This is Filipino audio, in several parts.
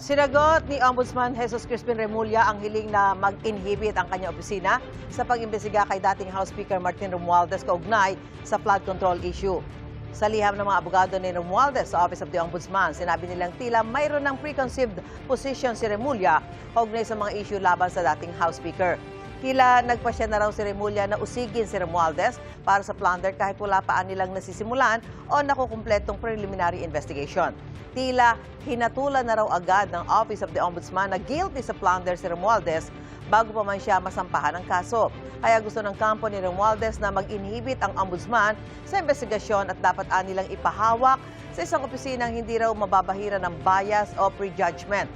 Sinagot ni Ombudsman Jesus Crispin Remulla ang hiling na mag-inhibit ang kanyang opisina sa pag-imbestiga kay dating House Speaker Martin Romualdez kaugnay sa flood control issue. Sa liham ng mga abogado ni Romualdez sa Office of the Ombudsman, sinabi nilang tila mayroon ng preconceived position si Remulla kaugnay sa mga issue laban sa dating House Speaker. Tila nagpasya na raw si Remulla na usigin si Romualdez para sa plunder kahit wala pa nilang nasisimulan o nakukumpletong preliminary investigation. Tila hinatulan na raw agad ng Office of the Ombudsman na guilty sa plunder si Romualdez bago pa man siya masampahan ng kaso. Kaya gusto ng kampo ni Romualdez na mag-inhibit ang Ombudsman sa investigasyon at dapat nilang ipahawak sa isang opisinang hindi raw mababahira ng bias o prejudgment.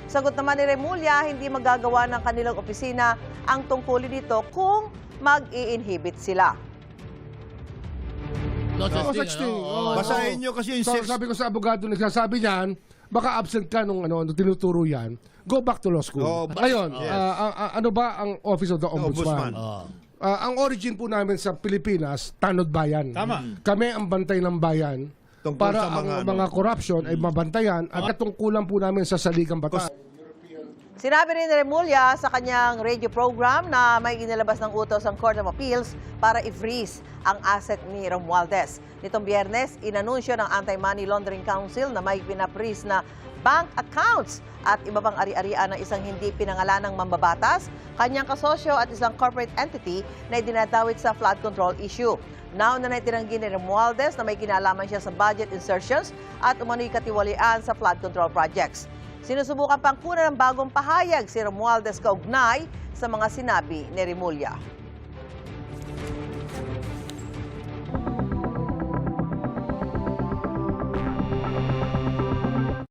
Sagot naman ni Remulla, hindi magagawa ng kanilang opisina ang tungkulin nito kung mag-i-inhibit sila. No such thing. Basahin nyo kasi yung Sabi ko sa abogado, nagsasabi niyan, baka absent ka nung tinuturo yan, go back to law school. Ngayon, ano ba ang Office of the Ombudsman? Ang origin po namin sa Pilipinas, tanod bayan. Tama. Kami ang bantay ng bayan Tungkol para sa ang mga corruption ay mabantayan at katungkulan po namin sa saligang batas. Sinabi rin ni Remulla sa kanyang radio program na may inilabas ng utos ang Court of Appeals para i-freeze ang asset ni Romualdez. Nitong Biyernes, inanunsyo ng Anti-Money Laundering Council na may pinapreeze na bank accounts at iba pang ari-arian ng isang hindi pinangalanang mambabatas, kanyang kasosyo at isang corporate entity na dinadawit sa flood control issue. Nauna na itinanggi ni Romualdez na may kinalaman siya sa budget insertions at umano'y katiwalian sa flood control projects. Sinusubukan pang kunan ng bagong pahayag si Romualdez kaugnay sa mga sinabi ni Remulla.